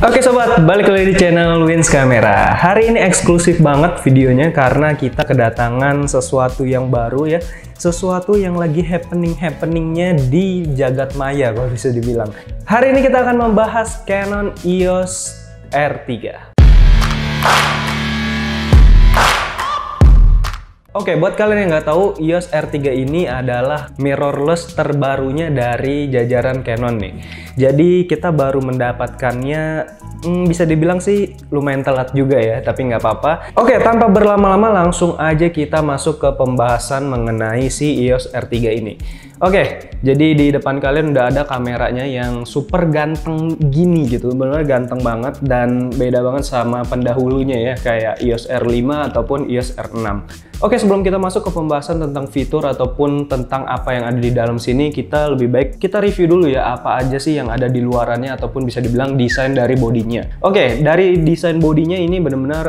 Oke sobat, balik lagi di channel Wins Camera. Hari ini eksklusif banget videonya karena kita kedatangan sesuatu yang baru ya. Sesuatu yang lagi happeningnya di jagat maya kalau bisa dibilang. Hari ini kita akan membahas Canon EOS R3. Oke, buat kalian yang nggak tahu, EOS R3 ini adalah mirrorless terbarunya dari jajaran Canon nih. Jadi kita baru mendapatkannya, bisa dibilang sih lumayan telat juga ya, tapi nggak apa-apa. Oke, tanpa berlama-lama langsung aja kita masuk ke pembahasan mengenai si EOS R3 ini. Oke, jadi di depan kalian udah ada kameranya yang super ganteng gini gitu, bener-bener ganteng banget dan beda banget sama pendahulunya ya, kayak EOS R5 ataupun EOS R6. Oke, sebelum kita masuk ke pembahasan tentang fitur ataupun tentang apa yang ada di dalam sini, kita lebih baik kita review dulu ya apa aja sih yang ada di luarannya ataupun bisa dibilang desain dari bodinya. Oke, dari desain bodinya ini benar-benar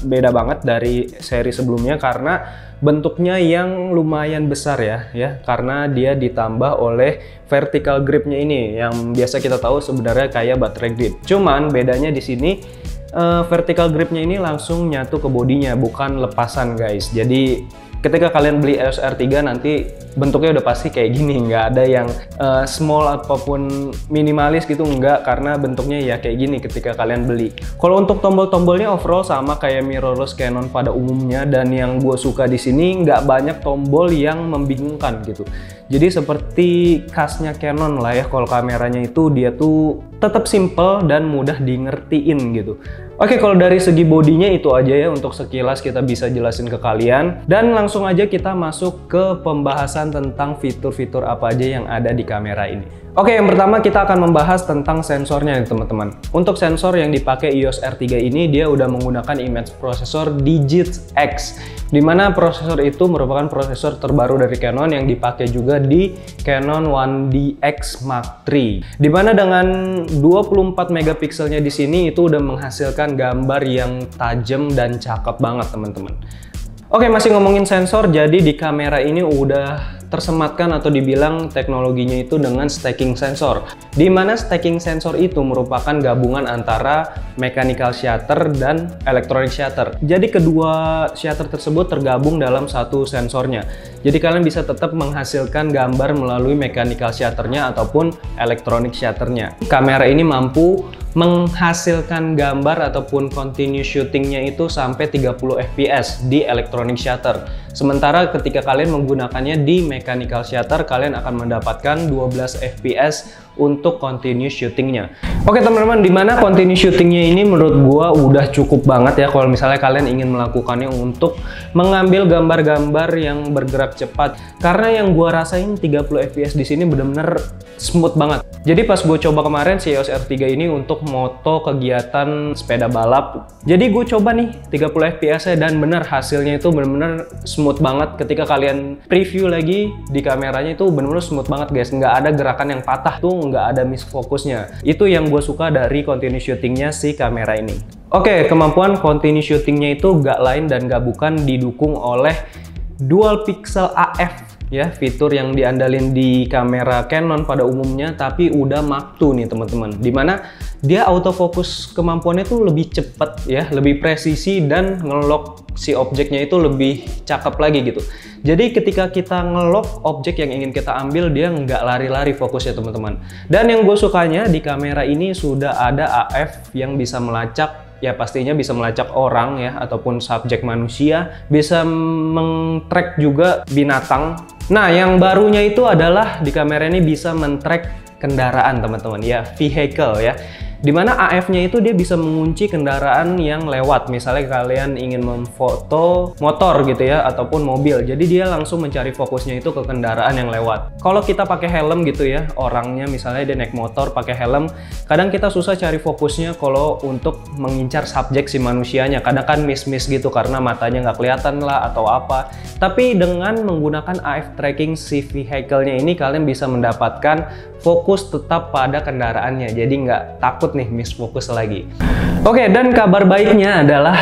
beda banget dari seri sebelumnya karena bentuknya yang lumayan besar ya karena dia ditambah oleh vertical gripnya ini yang biasa kita tahu sebenarnya kayak baterai grip. Cuman bedanya di sini vertical gripnya ini langsung nyatu ke bodinya, bukan lepasan guys. Jadi ketika kalian beli EOS R3 nanti bentuknya udah pasti kayak gini, nggak ada yang small ataupun minimalis gitu, nggak, karena bentuknya ya kayak gini ketika kalian beli. Kalau untuk tombol-tombolnya overall sama kayak mirrorless Canon pada umumnya, dan yang gue suka di sini nggak banyak tombol yang membingungkan gitu. Jadi seperti khasnya Canon lah ya, kalau kameranya itu dia tuh tetap simple dan mudah di ngertiin gitu. Oke, kalau dari segi bodinya itu aja ya untuk sekilas kita bisa jelasin ke kalian. Dan langsung aja kita masuk ke pembahasan tentang fitur-fitur apa aja yang ada di kamera ini. Oke, yang pertama kita akan membahas tentang sensornya nih teman-teman. Untuk sensor yang dipakai EOS R3 ini dia udah menggunakan image processor Digits X, dimana prosesor itu merupakan prosesor terbaru dari Canon yang dipakai juga di Canon 1DX Mark III. Dimana dengan 24 megapikselnya di sini itu udah menghasilkan gambar yang tajam dan cakep banget teman-teman. Oke, masih ngomongin sensor, jadi di kamera ini udah tersematkan atau dibilang teknologinya itu dengan stacking sensor, di mana stacking sensor itu merupakan gabungan antara mechanical shutter dan electronic shutter. Jadi kedua shutter tersebut tergabung dalam satu sensornya. Jadi kalian bisa tetap menghasilkan gambar melalui mechanical shutternya ataupun electronic shutternya. Kamera ini mampu menghasilkan gambar ataupun continuous shootingnya itu sampai 30 fps di electronic shutter. Sementara ketika kalian menggunakannya di mechanical shutter, kalian akan mendapatkan 12 fps untuk continuous shootingnya. Oke teman-teman, dimana continuous shootingnya ini menurut gua udah cukup banget ya kalau misalnya kalian ingin melakukannya untuk mengambil gambar-gambar yang bergerak cepat. Karena yang gua rasain 30 fps di sini bener-bener smooth banget. Jadi pas gue coba kemarin si EOS R3 ini untuk moto kegiatan sepeda balap, jadi gue coba nih 30 fps dan bener hasilnya itu bener-bener smooth banget. Ketika kalian preview lagi di kameranya itu bener-bener smooth banget guys, nggak ada gerakan yang patah tuh, nggak ada miss fokusnya. Itu yang gue suka dari continuous shootingnya si kamera ini. Oke, kemampuan continuous shootingnya itu nggak lain dan nggak bukan didukung oleh dual pixel AF ya, fitur yang diandalin di kamera Canon pada umumnya, tapi udah Mark II nih teman-teman, dimana dia autofocus kemampuannya tuh lebih cepat ya, lebih presisi, dan ngelock si objeknya itu lebih cakep lagi gitu. Jadi ketika kita ngelock objek yang ingin kita ambil, dia nggak lari-lari fokusnya teman-teman. Dan yang gue sukanya di kamera ini sudah ada AF yang bisa melacak, ya pastinya bisa melacak orang ya ataupun subjek manusia, bisa meng-track juga binatang. Nah, yang barunya itu adalah di kamera ini bisa men-track kendaraan teman-teman ya, vehicle ya. Dimana AF-nya itu dia bisa mengunci kendaraan yang lewat. Misalnya kalian ingin memfoto motor gitu ya ataupun mobil, jadi dia langsung mencari fokusnya itu ke kendaraan yang lewat. Kalau kita pakai helm gitu ya, orangnya misalnya dia naik motor pakai helm, kadang kita susah cari fokusnya kalau untuk mengincar subjek si manusianya. Kadang kan miss gitu karena matanya nggak kelihatan lah atau apa. Tapi dengan menggunakan AF tracking si vehicle-nya ini, kalian bisa mendapatkan fokus tetap pada kendaraannya, jadi nggak takut nih miss fokus lagi. Oke, dan kabar baiknya adalah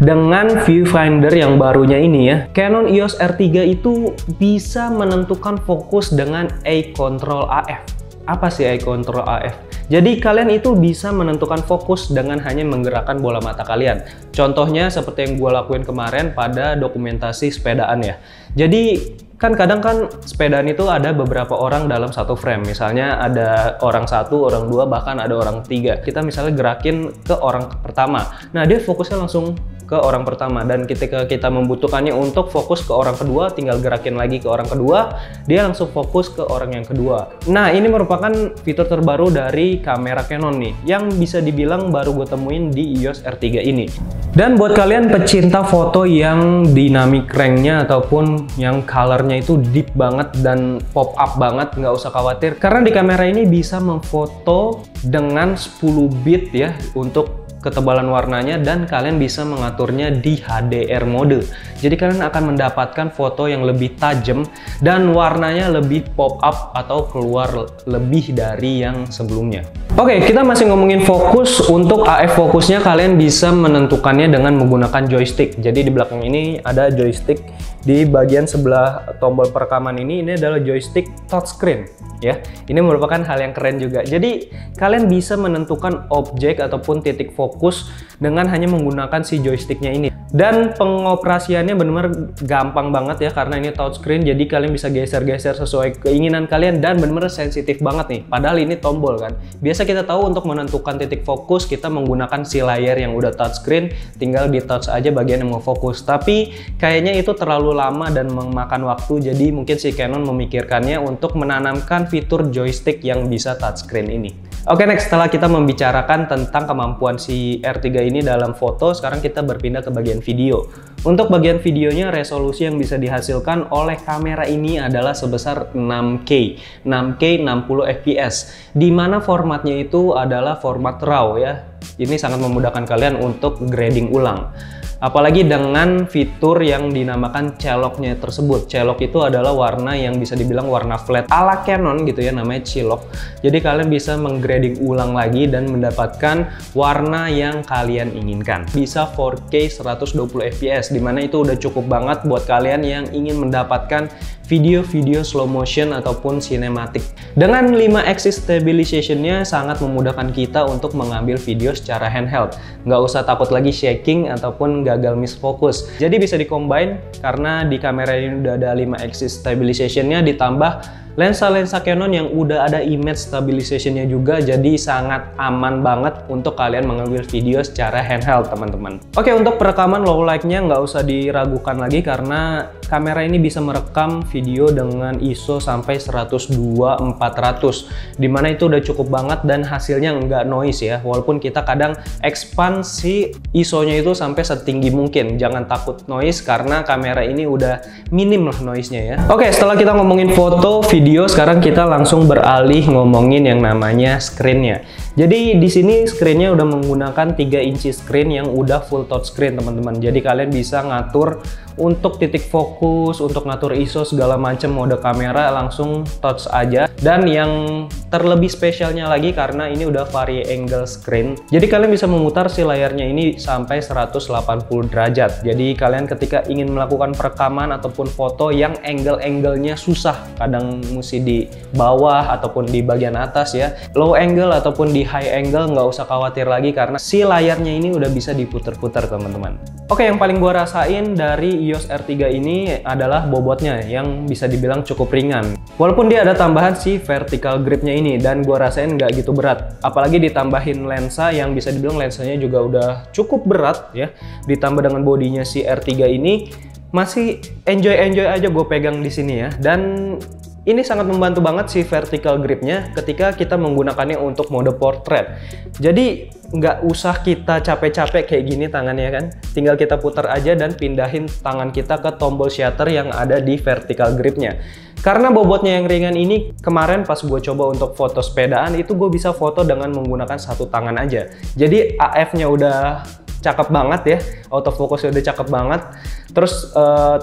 dengan viewfinder yang barunya ini ya, Canon EOS R3 itu bisa menentukan fokus dengan eye control AF. Apa sih eye control AF? Jadi kalian itu bisa menentukan fokus dengan hanya menggerakkan bola mata kalian. Contohnya seperti yang gue lakuin kemarin pada dokumentasi sepedaan ya. Jadi kan kadang kan sepedaan itu ada beberapa orang dalam satu frame. Misalnya ada orang satu, orang dua, bahkan ada orang tiga. Kita misalnya gerakin ke orang pertama. Nah dia fokusnya langsung ke orang pertama, dan ketika kita membutuhkannya untuk fokus ke orang kedua, tinggal gerakin lagi ke orang kedua, dia langsung fokus ke orang yang kedua. Nah ini merupakan fitur terbaru dari kamera Canon nih, yang bisa dibilang baru gue temuin di EOS R3 ini. Dan buat kalian pecinta foto yang dynamic range-nya ataupun yang color-nya itu deep banget dan pop up banget, nggak usah khawatir, karena di kamera ini bisa memfoto dengan 10 bit ya untuk ketebalan warnanya, dan kalian bisa mengaturnya di HDR mode. Jadi kalian akan mendapatkan foto yang lebih tajam dan warnanya lebih pop up atau keluar lebih dari yang sebelumnya. Oke, kita masih ngomongin fokus. Untuk AF fokusnya kalian bisa menentukannya dengan menggunakan joystick. Jadi di belakang ini ada joystick. Di bagian sebelah tombol perekaman ini adalah joystick touchscreen ya. Ini merupakan hal yang keren juga. Jadi kalian bisa menentukan objek ataupun titik fokus dengan hanya menggunakan si joysticknya ini. Dan pengoperasiannya benar-benar gampang banget ya, karena ini touchscreen. Jadi kalian bisa geser-geser sesuai keinginan kalian dan benar-benar sensitif banget nih. Padahal ini tombol kan. Biasa kita tahu untuk menentukan titik fokus kita menggunakan si layar yang udah touchscreen, tinggal di touch aja bagian yang mau fokus. Tapi kayaknya itu terlalu lama dan memakan waktu, jadi mungkin si Canon memikirkannya untuk menanamkan fitur joystick yang bisa touchscreen ini. Oke, next, setelah kita membicarakan tentang kemampuan si R3 ini dalam foto, sekarang kita berpindah ke bagian video. Untuk bagian videonya, resolusi yang bisa dihasilkan oleh kamera ini adalah sebesar 6K 60 fps, di mana formatnya itu adalah format RAW ya. Ini sangat memudahkan kalian untuk grading ulang. Apalagi dengan fitur yang dinamakan C-Lock-nya tersebut. C-Lock itu adalah warna yang bisa dibilang warna flat ala Canon gitu ya, namanya C-Lock. Jadi kalian bisa menggrading ulang lagi dan mendapatkan warna yang kalian inginkan. Bisa 4K 120 fps, dimana itu udah cukup banget buat kalian yang ingin mendapatkan video-video slow motion ataupun cinematic. Dengan 5 axis stabilization-nya sangat memudahkan kita untuk mengambil video secara handheld. Nggak usah takut lagi shaking ataupun gagal misfocus. Jadi bisa di-combine karena di kamera ini udah ada 5 axis stabilization-nya, ditambah lensa-lensa Canon yang udah ada image stabilization-nya juga, jadi sangat aman banget untuk kalian mengambil video secara handheld, teman-teman. Oke, untuk perekaman low light-nya nggak usah diragukan lagi karena kamera ini bisa merekam video dengan ISO sampai 102/400, dimana itu udah cukup banget dan hasilnya nggak noise ya, walaupun kita kadang ekspansi ISO-nya itu sampai setinggi mungkin. Jangan takut noise karena kamera ini udah minim lah noise-nya ya. Oke, setelah kita ngomongin foto, video, sekarang kita langsung beralih ngomongin yang namanya screen-nya. Jadi di sini screen-nya udah menggunakan 3 inci screen yang udah full touchscreen, teman-teman. Jadi kalian bisa ngatur untuk titik fokus, untuk ngatur ISO segala macam mode kamera langsung touch aja. Dan yang terlebih spesialnya lagi karena ini udah vari angle screen. Jadi kalian bisa memutar si layarnya ini sampai 180 derajat. Jadi kalian ketika ingin melakukan perekaman ataupun foto yang angle-angle-nya susah, kadang mesti di bawah ataupun di bagian atas ya, low angle ataupun di high angle, nggak usah khawatir lagi karena si layarnya ini udah bisa diputer-puter, teman-teman. Oke, yang paling gua rasain dari EOS R3 ini adalah bobotnya yang bisa dibilang cukup ringan. Walaupun dia ada tambahan si vertical gripnya ini, dan gua rasain nggak gitu berat. Apalagi ditambahin lensa yang bisa dibilang lensanya juga udah cukup berat ya. Ditambah dengan bodinya si R3 ini, masih enjoy aja gue pegang di sini ya. Dan ini sangat membantu banget si vertical gripnya ketika kita menggunakannya untuk mode portrait. Jadi nggak usah kita capek-capek kayak gini tangannya kan. Tinggal kita putar aja dan pindahin tangan kita ke tombol shutter yang ada di vertical gripnya. Karena bobotnya yang ringan ini, kemarin pas gue coba untuk foto sepedaan itu gue bisa foto dengan menggunakan satu tangan aja. Jadi AF-nya udah cakep banget ya, autofocusnya udah cakep banget, terus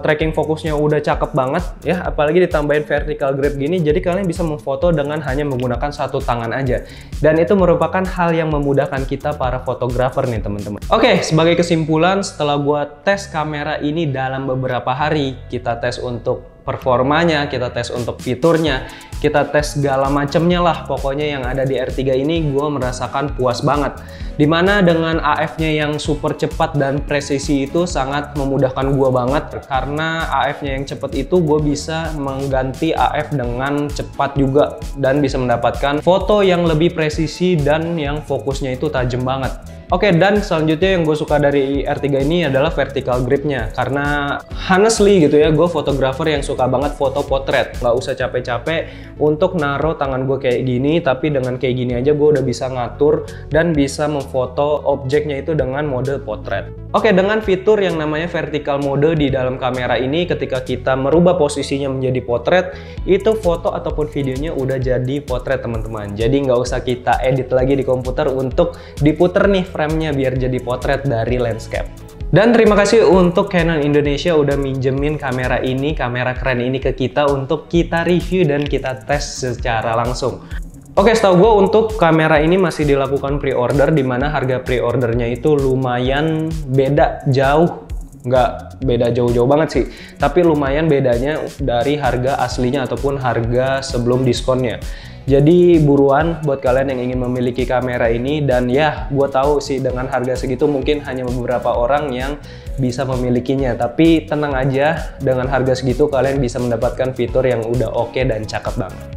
tracking fokusnya udah cakep banget ya, apalagi ditambahin vertical grip gini, jadi kalian bisa memfoto dengan hanya menggunakan satu tangan aja, dan itu merupakan hal yang memudahkan kita para fotografer nih, teman-teman. Oke, sebagai kesimpulan, setelah gua tes kamera ini dalam beberapa hari, kita tes untuk performanya, kita tes untuk fiturnya, kita tes segala macamnya lah. Pokoknya yang ada di R3 ini gue merasakan puas banget. Dimana dengan AF-nya yang super cepat dan presisi itu sangat memudahkan gue banget. Karena AF-nya yang cepat itu gue bisa mengganti AF dengan cepat juga. Dan bisa mendapatkan foto yang lebih presisi dan yang fokusnya itu tajam banget. Oke, dan selanjutnya yang gue suka dari R3 ini adalah vertical gripnya. Karena honestly gitu ya, gue fotografer yang suka banget foto potret. Nggak usah capek-capek untuk naruh tangan gue kayak gini, tapi dengan kayak gini aja gue udah bisa ngatur dan bisa memfoto objeknya itu dengan mode potret. Oke, dengan fitur yang namanya vertical mode di dalam kamera ini, ketika kita merubah posisinya menjadi potret, itu foto ataupun videonya udah jadi potret teman-teman. Jadi nggak usah kita edit lagi di komputer untuk diputer nih frame-nya biar jadi potret dari landscape. Dan terima kasih untuk Canon Indonesia udah minjemin kamera ini, kamera keren ini ke kita untuk kita review dan kita tes secara langsung. Oke, setahu gue untuk kamera ini masih dilakukan pre-order, dimana harga pre-ordernya itu lumayan beda jauh. Nggak beda jauh-jauh banget sih, tapi lumayan bedanya dari harga aslinya ataupun harga sebelum diskonnya. Jadi buruan buat kalian yang ingin memiliki kamera ini, dan ya gue tahu sih dengan harga segitu mungkin hanya beberapa orang yang bisa memilikinya, tapi tenang aja, dengan harga segitu kalian bisa mendapatkan fitur yang udah oke dan cakep banget.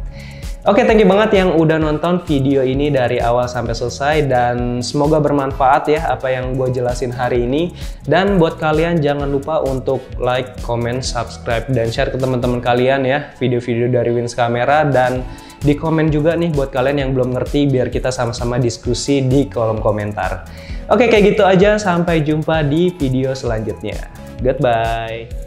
Oke, thank you banget yang udah nonton video ini dari awal sampai selesai, dan semoga bermanfaat ya apa yang gue jelasin hari ini. Dan buat kalian jangan lupa untuk like, comment, subscribe, dan share ke teman-teman kalian ya video-video dari Wins Camera, dan di komen juga nih buat kalian yang belum ngerti biar kita sama-sama diskusi di kolom komentar. Oke, kayak gitu aja, sampai jumpa di video selanjutnya. Goodbye.